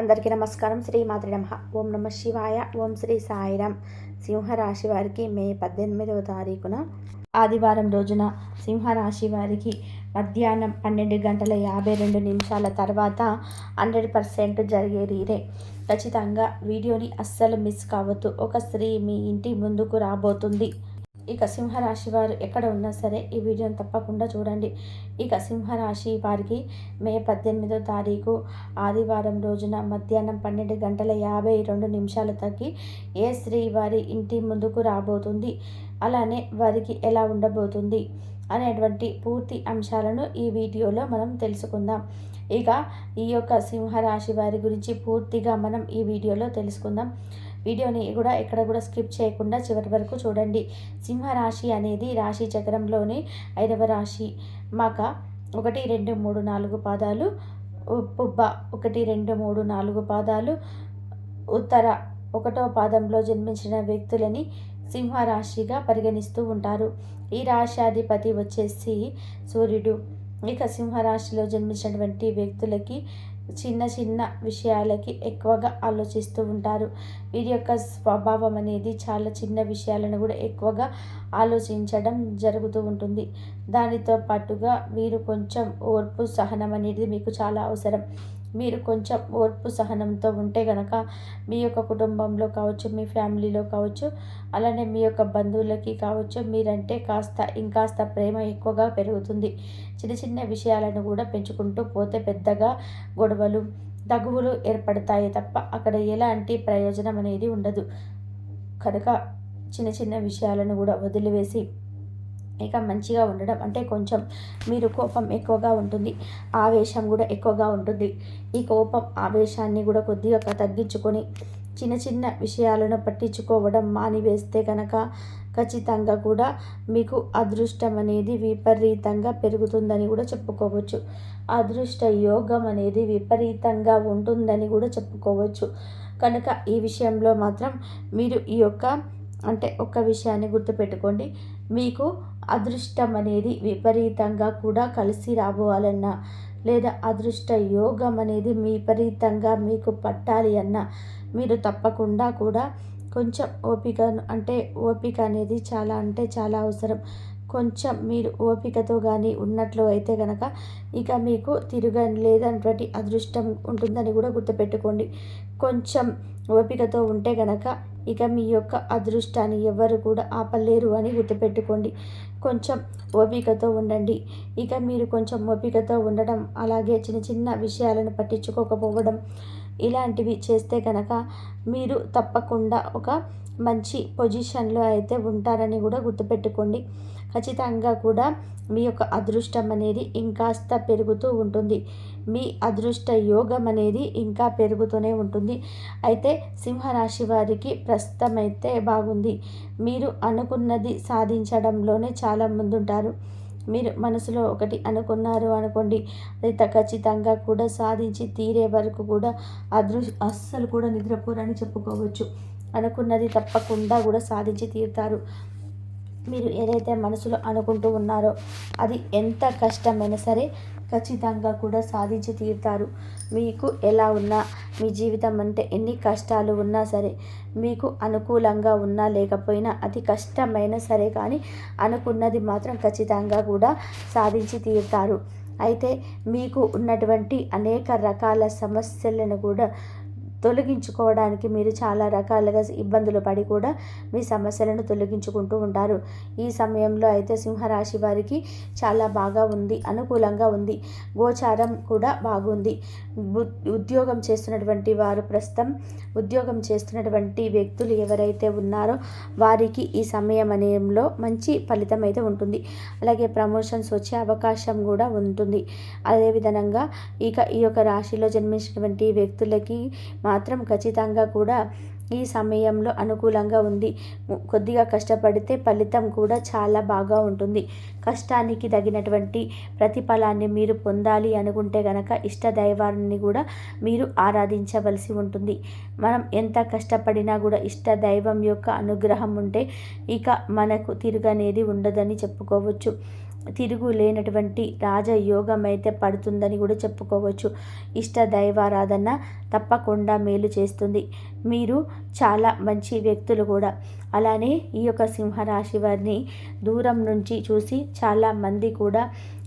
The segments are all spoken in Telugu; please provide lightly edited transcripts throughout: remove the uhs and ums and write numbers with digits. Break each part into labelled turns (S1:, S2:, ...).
S1: అందరికీ నమస్కారం. శ్రీ మాతృ నమః. ఓం నమ శివాయ. ఓం శ్రీ సాయిరామ్. సింహరాశి వారికి మే 18వ తారీఖున ఆదివారం రోజున సింహరాశి వారికి మధ్యాహ్నం 12:52 తర్వాత 100% జరిగేది ఇదే. ఖచ్చితంగా వీడియోని అస్సలు మిస్ కావద్దు. ఒక స్త్రీ మీ ఇంటి ముందుకు రాబోతుంది. ఇక సింహరాశి వారు ఎక్కడ ఉన్నా సరే ఈ వీడియోని తప్పకుండా చూడండి. ఇక సింహరాశి వారికి మే 18వ తారీఖు ఆదివారం రోజున మధ్యాహ్నం 12:52 ఏ స్త్రీ వారి ఇంటి ముందుకు రాబోతుంది, అలానే వారికి ఎలా ఉండబోతుంది అనేటువంటి పూర్తి అంశాలను ఈ వీడియోలో మనం తెలుసుకుందాం. ఇక ఈ యొక్క సింహరాశి వారి గురించి పూర్తిగా మనం ఈ వీడియోలో తెలుసుకుందాం. వీడియోని కూడా ఎక్కడ కూడా స్కిప్ చేయకుండా చివరి వరకు చూడండి. సింహరాశి అనేది రాశి చక్రంలోని 5వ రాశి. మక 1, 2, 3, 4 పాదాలు, పుబ్బ 1, 2, 3, 4 పాదాలు, ఉత్తర 1వ పాదంలో జన్మించిన వ్యక్తులని సింహరాశిగా పరిగణిస్తూ ఉంటారు. ఈ రాశ్యాధిపతి వచ్చేసి సూర్యుడు. ఇక సింహరాశిలో జన్మించినటువంటి వ్యక్తులకి చిన్న చిన్న విషయాలకి ఎక్కువగా ఆలోచిస్తూ ఉంటారు. వీరి యొక్క స్వభావం అనేది చాలా చిన్న విషయాలను కూడా ఎక్కువగా ఆలోచించడం జరుగుతూ ఉంటుంది. దానితో పాటుగా వీరు కొంచెం ఓర్పు సహనం అనేది మీకు చాలా అవసరం. మీరు కొంచెం ఓర్పు సహనంతో ఉంటే గనక మీ యొక్క కుటుంబంలో కావచ్చు, మీ ఫ్యామిలీలో కావచ్చు, అలానే మీ యొక్క బంధువులకి కావచ్చు, మీరంటే ఇంకాస్త ప్రేమ ఎక్కువగా పెరుగుతుంది. చిన్న చిన్న విషయాలను కూడా పెంచుకుంటూ పోతే పెద్దగా గొడవలు, తగువులు ఏర్పడతాయి తప్ప అక్కడ ఎలాంటి ప్రయోజనం అనేది ఉండదు. కనుక చిన్న చిన్న విషయాలను కూడా వదిలివేసి ఇక మంచిగా ఉండడం అంటే కొంచెం మీరు కోపం ఎక్కువగా ఉంటుంది, ఆవేశం కూడా ఎక్కువగా ఉంటుంది. ఈ కోపం ఆవేశాన్ని కూడా కొద్దిగా తగ్గించుకొని చిన్న చిన్న విషయాలను పట్టించుకోవడం మానివేస్తే కనుక ఖచ్చితంగా కూడా మీకు అదృష్టం అనేది విపరీతంగా పెరుగుతుందని కూడా చెప్పుకోవచ్చు. అదృష్ట యోగం అనేది విపరీతంగా ఉంటుందని కూడా చెప్పుకోవచ్చు. కనుక ఈ విషయంలో మాత్రం మీరు ఈ యొక్క ఒక్క విషయాన్ని గుర్తుపెట్టుకోండి. మీకు అదృష్టం అనేది విపరీతంగా కూడా కలిసి రాబోవాలన్నా, లేదా అదృష్ట యోగం అనేది విపరీతంగా మీకు పట్టాలి అన్నా మీరు తప్పకుండా కూడా కొంచెం ఓపిక అనేది చాలా అవసరం. కొంచెం మీరు ఓపికతో కానీ ఉన్నట్లు అయితే కనుక ఇక మీకు లేదన్నటువంటి అదృష్టం ఉంటుందని కూడా గుర్తుపెట్టుకోండి. కొంచెం ఓపికతో ఉంటే గనక ఇక మీ యొక్క అదృష్టాన్ని ఎవరు కూడా ఆపలేరు అని గుర్తుపెట్టుకోండి. కొంచెం ఓపికతో ఉండండి. ఇక మీరు కొంచెం ఓపికతో ఉండడం, అలాగే చిన్న చిన్న విషయాలను పట్టించుకోకపోవడం ఇలాంటివి చేస్తే కనుక మీరు తప్పకుండా ఒక మంచి పొజిషన్లో అయితే ఉంటారని కూడా గుర్తుపెట్టుకోండి. ఖచ్చితంగా కూడా మీ యొక్క అదృష్టం అనేది ఇంకాస్త పెరుగుతూ ఉంటుంది. మీ అదృష్ట యోగం అనేది ఇంకా పెరుగుతూనే ఉంటుంది. అయితే సింహరాశి వారికి ప్రస్తుతం అయితే బాగుంది. మీరు అనుకున్నది సాధించడంలోనే చాలా ముందుంటారు. మీరు మనసులో ఒకటి అనుకున్నారు అనుకోండి, అది ఖచ్చితంగా కూడా సాధించి తీరే వరకు కూడా అస్సలు కూడా నిద్రపోరని చెప్పుకోవచ్చు. అనుకున్నది తప్పకుండా కూడా సాధించి తీరుతారు. మీరు ఏదైతే మనసులో అనుకుంటూ ఉన్నారో అది ఎంత కష్టమైనా సరే ఖచ్చితంగా కూడా సాధించి తీరుతారు. మీకు ఎలా ఉన్నా, మీ జీవితం అంటే ఎన్ని కష్టాలు ఉన్నా సరే, మీకు అనుకూలంగా ఉన్నా లేకపోయినా అది కష్టమైనా సరే కానీ అనుకున్నది మాత్రం ఖచ్చితంగా కూడా సాధించి తీరుతారు. అయితే మీకు ఉన్నటువంటి అనేక రకాల సమస్యలను కూడా తొలగించుకోవడానికి మీరు చాలా రకాలుగా ఇబ్బందులు పడి కూడా మీ సమస్యలను తొలగించుకుంటూ ఉంటారు. ఈ సమయంలో అయితే సింహరాశి వారికి చాలా బాగా ఉంది, అనుకూలంగా ఉంది. గోచారం కూడా బాగుంది. ఉద్యోగం చేస్తున్నటువంటి వారు ప్రస్తుతం ఉద్యోగం చేస్తున్నటువంటి వ్యక్తులు ఎవరైతే ఉన్నారో వారికి ఈ సమయంలో మంచి ఫలితం అయితే ఉంటుంది. అలాగే ప్రమోషన్స్ వచ్చే అవకాశం కూడా ఉంటుంది. అదేవిధంగా ఇక ఈ యొక్క రాశిలో జన్మించినటువంటి వ్యక్తులకి మాత్రం ఖచ్చితంగా కూడా ఈ సమయంలో అనుకూలంగా ఉంది. కొద్దిగా కష్టపడితే ఫలితం కూడా చాలా బాగా ఉంటుంది. కష్టానికి తగినటువంటి ప్రతిఫలాన్ని మీరు పొందాలి అనుకుంటే గనక ఇష్ట దైవాన్ని కూడా మీరు ఆరాధించవలసి ఉంటుంది. మనం ఎంత కష్టపడినా కూడా ఇష్ట దైవం యొక్క అనుగ్రహం ఉంటే ఇక మనకు తిరుగనేది ఉండదని చెప్పుకోవచ్చు. తిరుగు లేనటువంటి రాజయోగం అయితే పడుతుందని కూడా చెప్పుకోవచ్చు. ఇష్ట దైవారాధన తప్పకుండా మేలు చేస్తుంది. మీరు చాలా మంచి వ్యక్తులు కూడా. అలానే ఈ యొక్క సింహరాశి వారిని దూరం నుంచి చూసి చాలామంది కూడా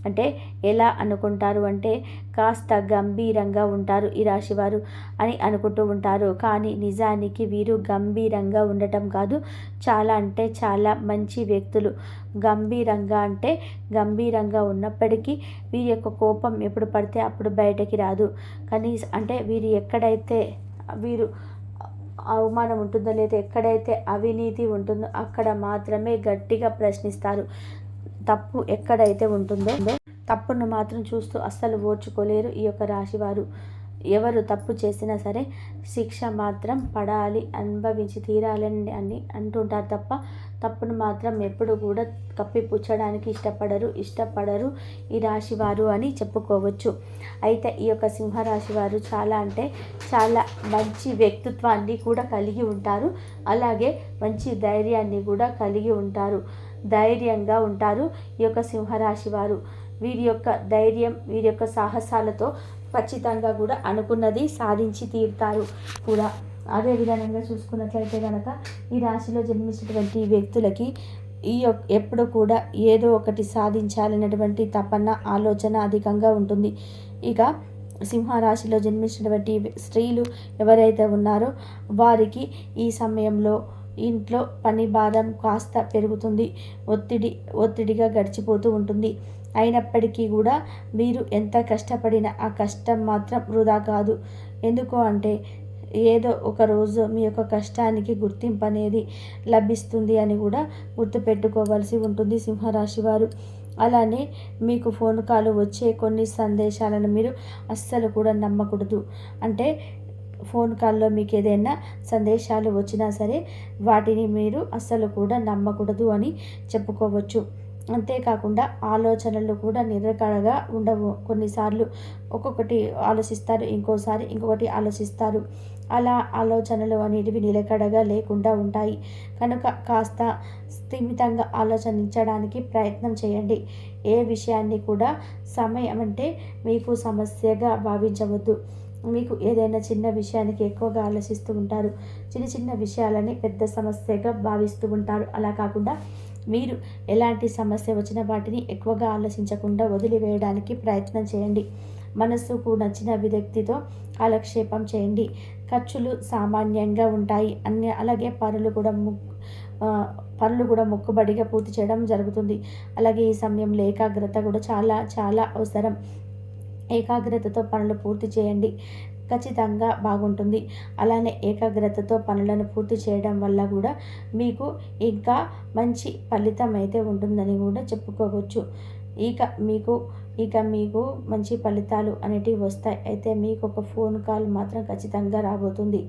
S1: అంటే ఎలా అనుకుంటారు అంటే కాస్త గంభీరంగా ఉంటారు ఈ రాశివారు అని అనుకుంటూ ఉంటారు. కానీ నిజానికి వీరు గంభీరంగా ఉండటం కాదు, చాలా అంటే చాలా మంచి వ్యక్తులు. గంభీరంగా అంటే గంభీరంగా ఉన్నప్పటికీ వీరి యొక్క కోపం ఎప్పుడు పడితే అప్పుడు బయటకి రాదు. అంటే వీరు ఎక్కడైతే వీరు అవమానం ఉంటుందో లేదా ఎక్కడైతే అవినీతి ఉంటుందో అక్కడ మాత్రమే గట్టిగా ప్రశ్నిస్తారు. తప్పు ఎక్కడైతే ఉంటుందో తప్పును మాత్రం చూస్తూ అస్సలు ఓర్చుకోలేరు ఈ యొక్క రాశివారు. ఎవరు తప్పు చేసినా సరే శిక్ష మాత్రం పడాలి, అనుభవించి తీరాలని అని అంటుంటారు తప్ప తప్పును మాత్రం ఎప్పుడు కూడా కప్పిపుచ్చడానికి ఇష్టపడరు ఈ రాశివారు అని చెప్పుకోవచ్చు. అయితే ఈ యొక్క సింహరాశి వారు చాలా అంటే చాలా మంచి వ్యక్తిత్వాన్ని కూడా కలిగి ఉంటారు. అలాగే మంచి ధైర్యాన్ని కూడా కలిగి ఉంటారు. ధైర్యంగా ఉంటారు ఈ యొక్క సింహరాశి వారు. వీరి యొక్క ధైర్యం, వీరి యొక్క సాహసాలతో ఖచ్చితంగా కూడా అనుకున్నది సాధించి తీరుతారు కూడా. అదే విధంగా చూసుకున్నట్లయితే కనుక ఈ రాశిలో జన్మించినటువంటి వ్యక్తులకి ఎప్పుడు కూడా ఏదో ఒకటి సాధించాలనేటువంటి తపన, ఆలోచన అధికంగా ఉంటుంది. ఇక సింహరాశిలో జన్మించినటువంటి స్త్రీలు ఎవరైతే ఉన్నారో వారికి ఈ సమయంలో ఇంట్లో పని భారం కాస్త పెరుగుతుంది. ఒత్తిడిగా గడిచిపోతూ ఉంటుంది. అయినప్పటికీ కూడా మీరు ఎంత కష్టపడినా ఆ కష్టం మాత్రం వృధా కాదు. ఎందుకు అంటే ఏదో ఒక రోజు మీ యొక్క కష్టానికి గుర్తింపు అనేది లభిస్తుంది అని కూడా గుర్తుపెట్టుకోవాల్సి ఉంటుంది సింహరాశి వారు. అలానే మీకు ఫోన్ కాల్ వచ్చే కొన్ని సందేశాలను మీరు అస్సలు కూడా నమ్మకూడదు. అంటే ఫోన్ కాల్లో మీకు ఏదైనా సందేశాలు వచ్చినా సరే వాటిని మీరు అస్సలు కూడా నమ్మకూడదు అని చెప్పుకోవచ్చు. అంతేకాకుండా ఆలోచనలు కూడా నిరకడగా ఉండవు. కొన్నిసార్లు ఒక్కొక్కటి ఆలోచిస్తారు, ఇంకొకటి ఆలోచిస్తారు. అలా ఆలోచనలు అనేటివి నిలకడగా లేకుండా ఉంటాయి. కనుక కాస్త స్థిమితంగా ఆలోచించడానికి ప్రయత్నం చేయండి. ఏ విషయాన్ని కూడా సమయం అంటే మీకు సమస్యగా భావించవద్దు. మీకు ఏదైనా చిన్న విషయానికి ఎక్కువగా ఆలోచిస్తూ ఉంటారు. చిన్న విషయాలని పెద్ద సమస్యగా భావిస్తూ ఉంటారు. అలా కాకుండా మీరు ఎలాంటి సమస్య వచ్చినా వాటిని ఎక్కువగా ఆలోచించకుండా వదిలివేయడానికి ప్రయత్నం చేయండి. మనసుకు నచ్చిన వ్యక్తితో కాలక్షేపం చేయండి. ఖర్చులు సామాన్యంగా ఉంటాయి. అలాగే పనులు కూడా మొక్కుబడిగా పూర్తి చేయడం జరుగుతుంది. అలాగే ఈ సమయంలో ఏకాగ్రత కూడా చాలా చాలా అవసరం. ఏకాగ్రతతో పనులు పూర్తి చేయండి, ఖచ్చితంగా బాగుంటుంది. అలానే ఏకాగ్రతతో పనులను పూర్తి చేయడం వల్ల కూడా మీకు ఇంకా మంచి ఫలితం అయితే ఉంటుందని కూడా చెప్పుకోవచ్చు. ఇక మీకు మంచి ఫలితాలు అనేటివి వస్తాయి. అయితే మీకు ఒక ఫోన్ కాల్ మాత్రం ఖచ్చితంగా రాబోతుంది.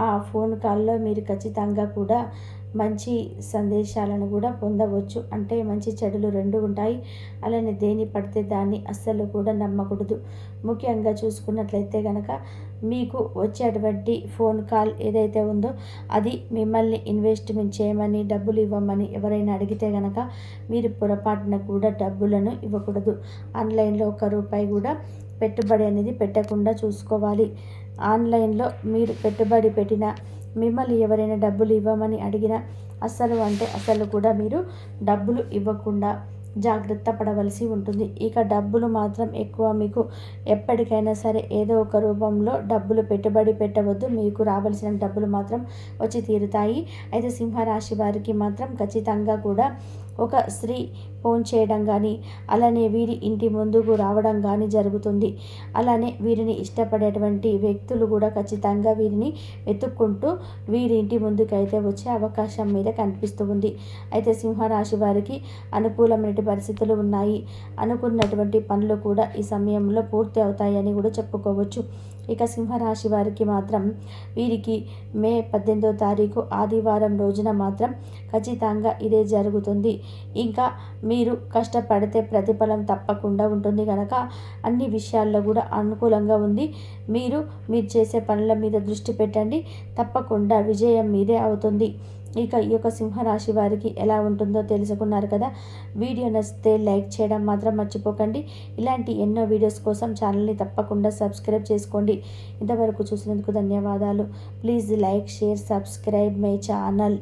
S1: ఆ ఫోన్ కాల్లో మీరు ఖచ్చితంగా కూడా మంచి సందేశాలను కూడా పొందవచ్చు. అంటే మంచి చెడులు రెండు ఉంటాయి. అలానే దేని పడితే దాన్ని అస్సలు కూడా నమ్మకూడదు. ముఖ్యంగా చూసుకున్నట్లయితే కనుక మీకు వచ్చేటువంటి ఫోన్ కాల్ ఏదైతే ఉందో అది మిమ్మల్ని ఇన్వెస్ట్మెంట్ చేయమని, డబ్బులు ఇవ్వమని ఎవరైనా అడిగితే కనుక మీరు పొరపాటున కూడా డబ్బులను ఇవ్వకూడదు. ఆన్లైన్లో ₹1 కూడా పెట్టుబడి అనేది పెట్టకుండా చూసుకోవాలి. ఆన్లైన్లో మీరు పెట్టుబడి పెట్టిన మిమ్మల్ని ఎవరైనా డబ్బులు ఇవ్వమని అడిగినా అస్సలు కూడా మీరు డబ్బులు ఇవ్వకుండా జాగ్రత్త పడవలసి ఉంటుంది. ఇక డబ్బులు మాత్రం ఎక్కువ మీకు ఎప్పటికైనా సరే ఏదో ఒక రూపంలో డబ్బులు పెట్టుబడి పెట్టవద్దు. మీకు రావాల్సిన డబ్బులు మాత్రం వచ్చి తీరుతాయి. అయితే సింహరాశి వారికి మాత్రం ఖచ్చితంగా కూడా ఒక స్త్రీ ఫోన్ చేయడం కానీ, అలానే వీరి ఇంటి ముందుకు రావడం కానీ జరుగుతుంది. అలానే వీరిని ఇష్టపడేటువంటి వ్యక్తులు కూడా ఖచ్చితంగా వీరిని వెతుక్కుంటూ వీరి ఇంటి ముందుకైతే వచ్చే అవకాశం మీద కనిపిస్తూ ఉంది. అయితే సింహరాశి వారికి అనుకూలమైన పరిస్థితులు ఉన్నాయి. అనుకున్నటువంటి పనులు కూడా ఈ సమయంలో పూర్తి అవుతాయని కూడా చెప్పుకోవచ్చు. ఇక సింహరాశి వారికి మాత్రం వీరికి మే 18వ తారీఖు ఆదివారం రోజున మాత్రం ఖచ్చితంగా ఇదే జరుగుతుంది. ఇంకా మీరు కష్టపడితే ప్రతిఫలం తప్పకుండా ఉంటుంది కనుక అన్ని విషయాల్లో కూడా అనుకూలంగా ఉంది. మీరు చేసే పనుల మీద దృష్టి పెట్టండి, తప్పకుండా విజయం మీదే అవుతుంది. ఇక ఈ యొక్క సింహరాశి వారికి ఎలా ఉంటుందో తెలుసుకున్నారు కదా. వీడియో నచ్చితే లైక్ చేయడం మాత్రం మర్చిపోకండి. ఇలాంటి ఎన్నో వీడియోస్ కోసం ఛానల్ని తప్పకుండా సబ్స్క్రైబ్ చేసుకోండి. ఇంతవరకు చూసినందుకు ధన్యవాదాలు. Please like, share, subscribe my channel.